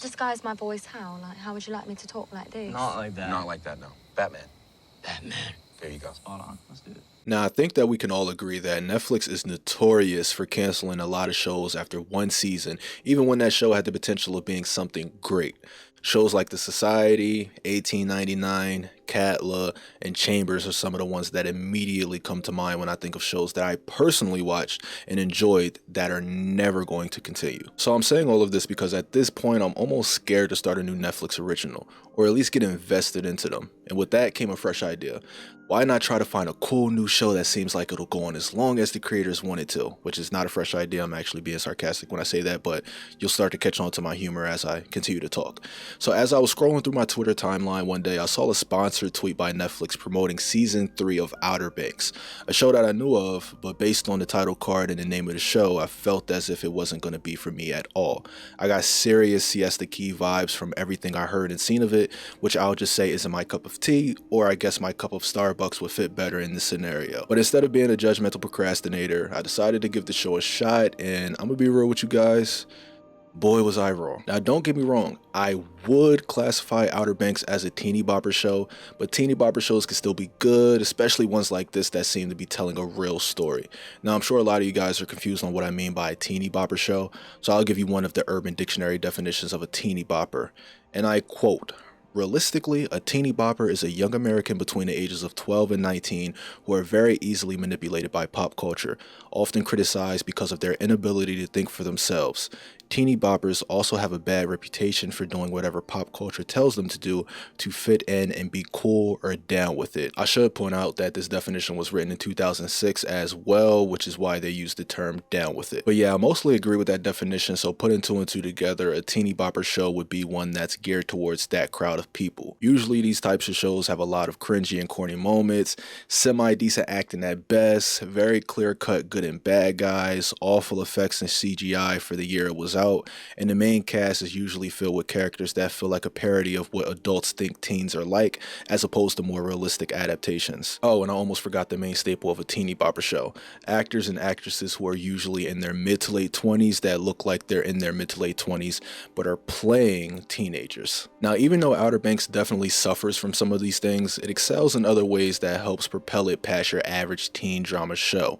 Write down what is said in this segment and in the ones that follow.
Disguise my voice how? Like, how would you like me to talk like this? Not like that. Not like that, no. Batman. Batman. There you go. Spot on. Let's do it. Now, I think that we can all agree that Netflix is notorious for canceling a lot of shows after one season, even when that show had the potential of being something great. Shows like The Society, 1899, Catla, and Chambers are some of the ones that immediately come to mind when I think of shows that I personally watched and enjoyed that are never going to continue. So I'm saying all of this because at this point I'm almost scared to start a new Netflix original, or at least get invested into them. And with that came a fresh idea. Why not try to find a cool new show that seems like it'll go on as long as the creators want it to? Which is not a fresh idea, I'm actually being sarcastic when I say that, but you'll start to catch on to my humor as I continue to talk. So as I was scrolling through my Twitter timeline one day, I saw a sponsored tweet by Netflix promoting season 3 of Outer Banks, a show that I knew of, but based on the title card and the name of the show, I felt as if it wasn't going to be for me at all. I got serious Siesta Key vibes from everything I heard and seen of it, which I'll just say isn't my cup of tea, or I guess my cup of Starbucks would fit better in this scenario. But instead of being a judgmental procrastinator, I decided to give the show a shot, and I'm gonna be real with you guys, boy was I wrong. Now don't get me wrong, I would classify Outer Banks as a teeny bopper show, but teeny bopper shows can still be good, especially ones like this that seem to be telling a real story. Now I'm sure a lot of you guys are confused on what I mean by a teeny bopper show, so I'll give you one of the Urban Dictionary definitions of a teeny bopper, and I quote, "Realistically, a teeny bopper is a young American between the ages of 12 and 19 who are very easily manipulated by pop culture, often criticized because of their inability to think for themselves. Teeny boppers also have a bad reputation for doing whatever pop culture tells them to do to fit in and be cool or down with it." I should point out that this definition was written in 2006 as well, which is why they use the term down with it. But yeah, I mostly agree with that definition, so putting two and two together, a teeny bopper show would be one that's geared towards that crowd of people. Usually these types of shows have a lot of cringy and corny moments, semi-decent acting at best, very clear-cut good and bad guys, awful effects and CGI for the year it was out, and the main cast is usually filled with characters that feel like a parody of what adults think teens are like, as opposed to more realistic adaptations. Oh, and I almost forgot the main staple of a teeny bopper show: actors and actresses who are usually in their mid to late 20s that look like they're in their mid to late 20s but are playing teenagers. Now, even though Outer Banks definitely suffers from some of these things, it excels in other ways that helps propel it past your average teen drama show.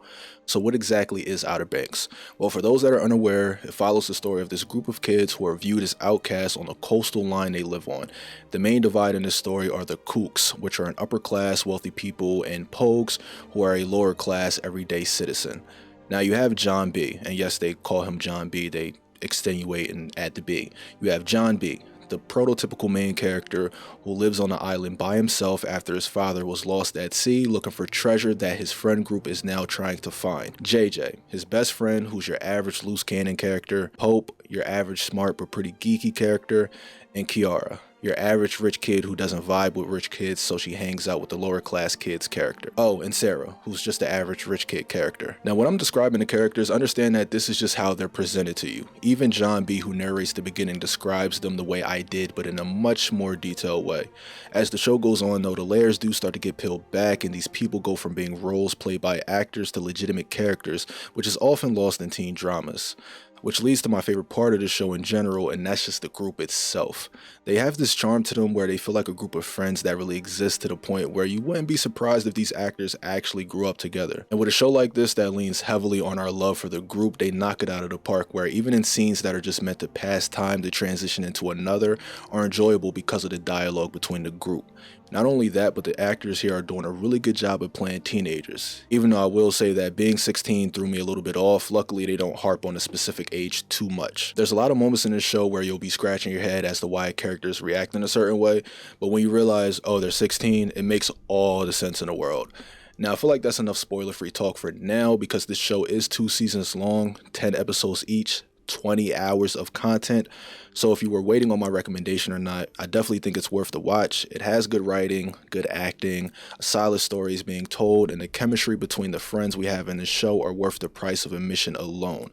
So what exactly is Outer Banks? Well, for those that are unaware, it follows the story of this group of kids who are viewed as outcasts on the coastal line they live on. The main divide in this story are the Kooks, which are an upper class wealthy people, and Pogues, who are a lower class everyday citizen. Now you have John B, and yes, they call him John B, they extenuate and add the B. You have John B, the prototypical main character who lives on the island by himself after his father was lost at sea looking for treasure that his friend group is now trying to find. JJ, his best friend, who's your average loose cannon character. Pope, your average smart but pretty geeky character. And Kiara, your average rich kid who doesn't vibe with rich kids, so she hangs out with the lower class kids character. Oh, and Sarah, who's just the average rich kid character. Now when I'm describing the characters, understand that this is just how they're presented to you. Even John B, who narrates the beginning, describes them the way I did, but in a much more detailed way. As the show goes on though, the layers do start to get peeled back, and these people go from being roles played by actors to legitimate characters, which is often lost in teen dramas. Which leads to my favorite part of the show in general, and that's just the group itself. They have this charm to them where they feel like a group of friends that really exist, to the point where you wouldn't be surprised if these actors actually grew up together. And with a show like this that leans heavily on our love for the group, they knock it out of the park, where even in scenes that are just meant to pass time to transition into another are enjoyable because of the dialogue between the group. Not only that, but the actors here are doing a really good job of playing teenagers. Even though I will say that being 16 threw me a little bit off, luckily they don't harp on a specific age too much. There's a lot of moments in this show where you'll be scratching your head as to why characters react in a certain way, but when you realize, oh, they're 16, it makes all the sense in the world. Now, I feel like that's enough spoiler-free talk for now, because this show is 2 seasons long, 10 episodes each, 20 hours of content. So if you were waiting on my recommendation or not, I definitely think it's worth the watch. It has good writing, good acting, a solid story is being told, and the chemistry between the friends we have in this show are worth the price of admission alone.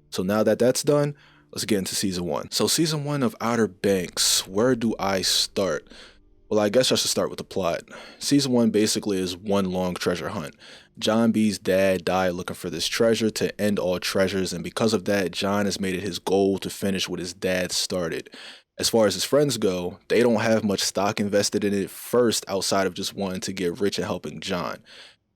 So now that that's done, let's get into season 1. So season 1 of Outer Banks, where do I start? Well, I guess I should start with the plot. Season 1 basically is one long treasure hunt. John B's dad died looking for this treasure to end all treasures, and because of that, John has made it his goal to finish what his dad started. As far as his friends go, they don't have much stock invested in it first outside of just wanting to get rich and helping John.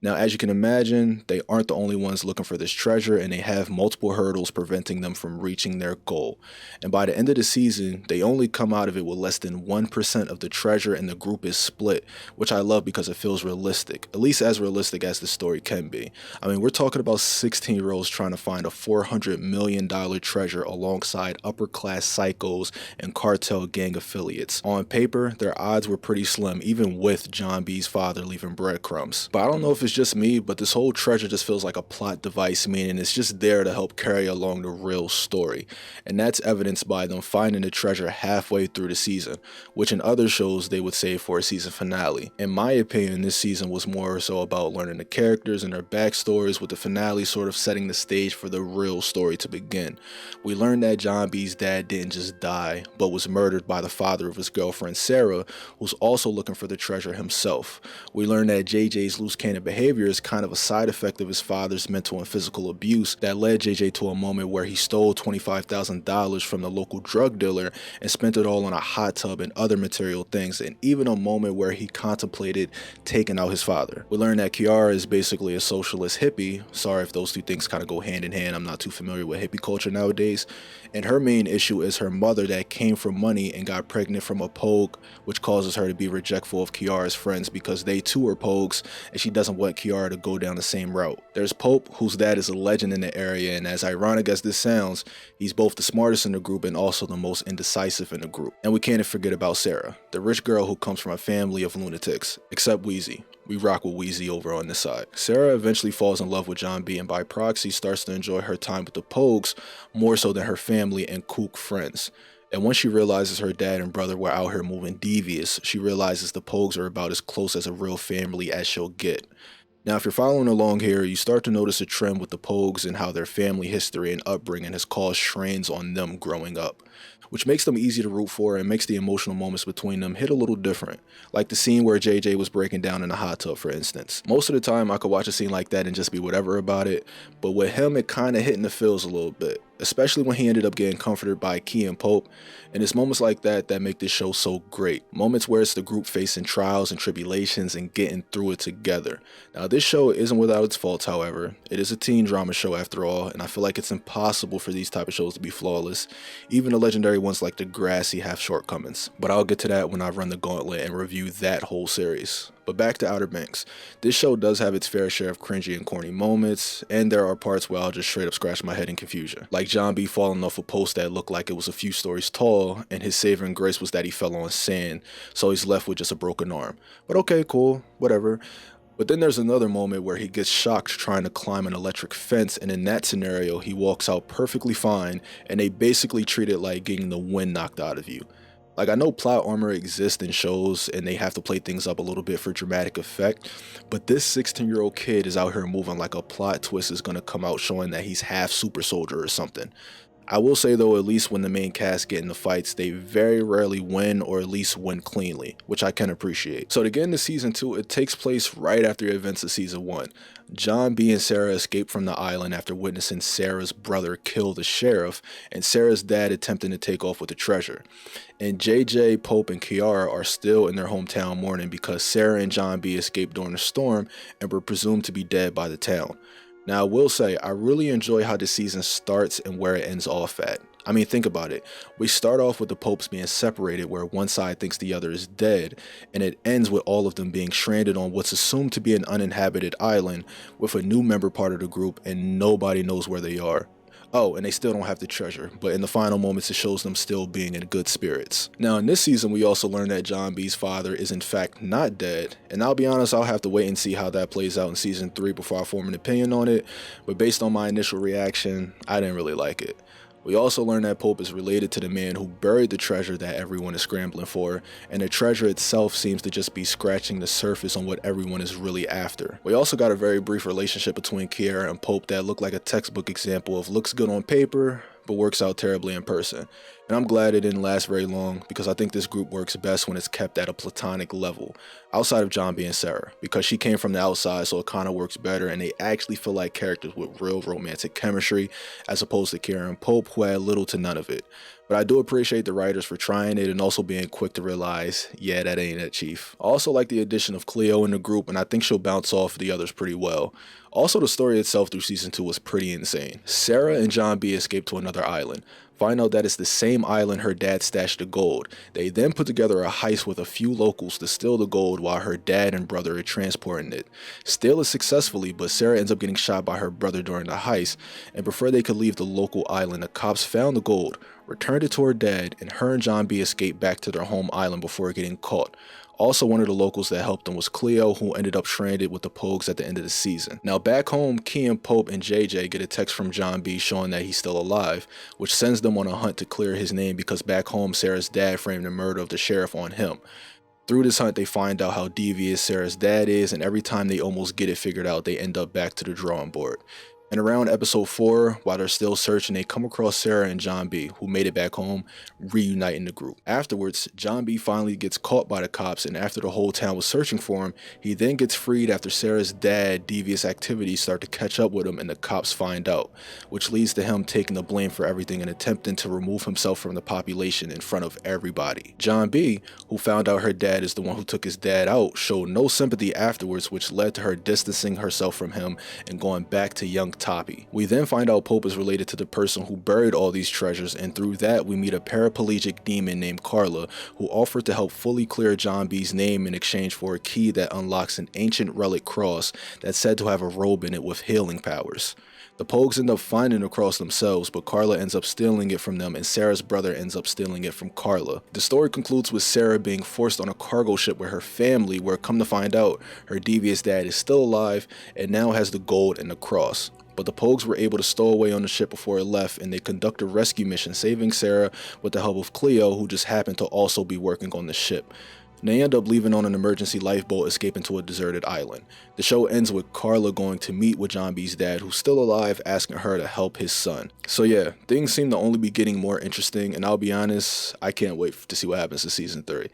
Now, as you can imagine, they aren't the only ones looking for this treasure, and they have multiple hurdles preventing them from reaching their goal. And by the end of the season, they only come out of it with less than 1% of the treasure, and the group is split, which I love because it feels realistic, at least as realistic as the story can be. I mean, we're talking about 16-year-olds trying to find a $400 million treasure alongside upper-class psychos and cartel gang affiliates. On paper, their odds were pretty slim, even with John B's father leaving breadcrumbs. But I don't know if it's just me, but this whole treasure just feels like a plot device, meaning it's just there to help carry along the real story. And that's evidenced by them finding the treasure halfway through the season, which in other shows they would save for a season finale. In my opinion, this season was more so about learning the characters and their backstories, with the finale sort of setting the stage for the real story to begin. We learned that John B's dad didn't just die, but was murdered by the father of his girlfriend Sarah, who's also looking for the treasure himself. We learned that JJ's loose cannon behavior is kind of a side effect of his father's mental and physical abuse that led JJ to a moment where he stole $25,000 from the local drug dealer and spent it all on a hot tub and other material things, and even a moment where he contemplated taking out his father. We learned that Kiara is basically a socialist hippie. Sorry if those two things kind of go hand in hand, I'm not too familiar with hippie culture nowadays. And her main issue is her mother that came from money and got pregnant from a pogue, which causes her to be rejectful of Kiara's friends because they too are pogues, and she doesn't want Kiara to go down the same route. There's Pope, whose dad is a legend in the area, and as ironic as this sounds, he's both the smartest in the group and also the most indecisive in the group. And we can't forget about Sarah, the rich girl who comes from a family of lunatics, except Wheezy. We rock with Wheezy over on this side. Sarah eventually falls in love with John B and by proxy starts to enjoy her time with the Pogues more so than her family and kook friends. And once she realizes her dad and brother were out here moving devious, she realizes the Pogues are about as close as a real family as she'll get. Now, if you're following along here, you start to notice a trend with the Pogues and how their family history and upbringing has caused strains on them growing up, which makes them easy to root for and makes the emotional moments between them hit a little different, like the scene where JJ was breaking down in a hot tub, for instance. Most of the time, I could watch a scene like that and just be whatever about it, but with him, it kind of hit in the feels a little bit, especially when he ended up getting comforted by Key and Pope, and it's moments like that that make this show so great. Moments where it's the group facing trials and tribulations and getting through it together. Now, this show isn't without its faults, however. It is a teen drama show after all, and I feel like it's impossible for these type of shows to be flawless. Even the legendary ones like Degrassi have shortcomings, but I'll get to that when I run the gauntlet and review that whole series. But back to Outer Banks. This show does have its fair share of cringy and corny moments, and there are parts where I'll just straight up scratch my head in confusion. Like John B falling off a post that looked like it was a few stories tall, and his saving grace was that he fell on sand, so he's left with just a broken arm. But okay, cool, whatever. But then there's another moment where he gets shocked trying to climb an electric fence, and in that scenario, he walks out perfectly fine, and they basically treat it like getting the wind knocked out of you. Like, I know plot armor exists in shows and they have to play things up a little bit for dramatic effect, but this 16-year-old kid is out here moving like a plot twist is gonna come out showing that he's half super soldier or something. I will say though, at least when the main cast get into fights, they very rarely win, or at least win cleanly, which I can appreciate. So to get into season 2, it takes place right after the events of season 1. John B and Sarah escape from the island after witnessing Sarah's brother kill the sheriff, and Sarah's dad attempting to take off with the treasure. And JJ, Pope, and Kiara are still in their hometown mourning because Sarah and John B escaped during the storm and were presumed to be dead by the town. Now, I will say, I really enjoy how the season starts and where it ends off at. I mean, think about it. We start off with the Popes being separated where one side thinks the other is dead, and it ends with all of them being stranded on what's assumed to be an uninhabited island with a new member part of the group, and nobody knows where they are. Oh, and they still don't have the treasure, but in the final moments it shows them still being in good spirits. Now in this season we also learn that John B's father is in fact not dead, and I'll be honest, I'll have to wait and see how that plays out in season 3 before I form an opinion on it, but based on my initial reaction, I didn't really like it. We also learn that Pope is related to the man who buried the treasure that everyone is scrambling for, and the treasure itself seems to just be scratching the surface on what everyone is really after. We also got a very brief relationship between Kiara and Pope that looked like a textbook example of looks good on paper, but works out terribly in person. And I'm glad it didn't last very long because I think this group works best when it's kept at a platonic level, outside of John B and Sarah, because she came from the outside, so it kind of works better and they actually feel like characters with real romantic chemistry as opposed to Kira and Pope, who had little to none of it. But I do appreciate the writers for trying it and also being quick to realize, yeah, that ain't it, Chief. I also like the addition of Cleo in the group, and I think she'll bounce off the others pretty well. Also, the story itself through season 2 was pretty insane. Sarah and John B escape to another island. Find out that it's the same island her dad stashed the gold. They then put together a heist with a few locals to steal the gold while her dad and brother are transporting it. Steal it successfully, but Sarah ends up getting shot by her brother during the heist, and before they could leave the local island, the cops found the gold, returned it to her dad, and her and John B escaped back to their home island before getting caught. Also, one of the locals that helped them was Cleo, who ended up stranded with the Pogues at the end of the season. Now back home, Key, Pope, and JJ get a text from John B showing that he's still alive, which sends them on a hunt to clear his name because back home Sarah's dad framed the murder of the sheriff on him. Through this hunt, they find out how devious Sarah's dad is, and every time they almost get it figured out, they end up back to the drawing board. And around episode 4, while they're still searching, they come across Sarah and John B, who made it back home, reuniting the group. Afterwards, John B finally gets caught by the cops, and after the whole town was searching for him, he then gets freed after Sarah's dad's devious activities start to catch up with him and the cops find out, which leads to him taking the blame for everything and attempting to remove himself from the population in front of everybody. John B, who found out her dad is the one who took his dad out, showed no sympathy afterwards, which led to her distancing herself from him and going back to young Toppy. We then find out Pope is related to the person who buried all these treasures, and through that we meet a paraplegic demon named Carla, who offered to help fully clear John B's name in exchange for a key that unlocks an ancient relic cross that's said to have a robe in it with healing powers. The Pogues end up finding the cross themselves, but Carla ends up stealing it from them, and Sarah's brother ends up stealing it from Carla. The story concludes with Sarah being forced on a cargo ship with her family, where come to find out her devious dad is still alive and now has the gold and the cross. But the Pogues were able to stow away on the ship before it left, and they conduct a rescue mission, saving Sarah with the help of Cleo, who just happened to also be working on the ship. And they end up leaving on an emergency lifeboat, escaping to a deserted island. The show ends with Carla going to meet with John B's dad, who's still alive, asking her to help his son. So yeah, things seem to only be getting more interesting, and I'll be honest, I can't wait to see what happens in season 3.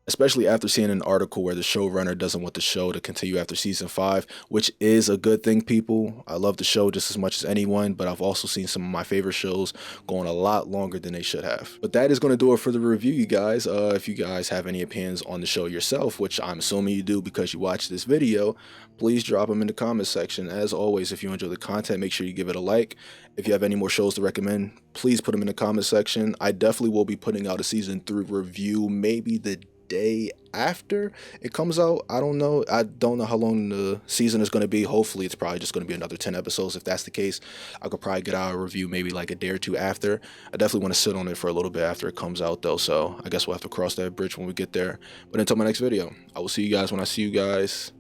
Especially after seeing an article where the showrunner doesn't want the show to continue after season 5, which is a good thing, people. I love the show just as much as anyone, but I've also seen some of my favorite shows going a lot longer than they should have. But that is going to do it for the review, you guys. If you guys have any opinions on the show yourself, which I'm assuming you do because you watched this video, please drop them in the comment section. As always, if you enjoy the content, make sure you give it a like. If you have any more shows to recommend, please put them in the comment section. I definitely will be putting out a season 3 review, maybe the day after it comes out. I don't know how long the season is going to be. Hopefully it's probably just going to be another 10 episodes. If that's the case, I could probably get out a review maybe like a day or two after. I definitely want to sit on it for a little bit after it comes out though, so I guess we'll have to cross that bridge when we get there. But until my next video, I will see you guys when I see you guys.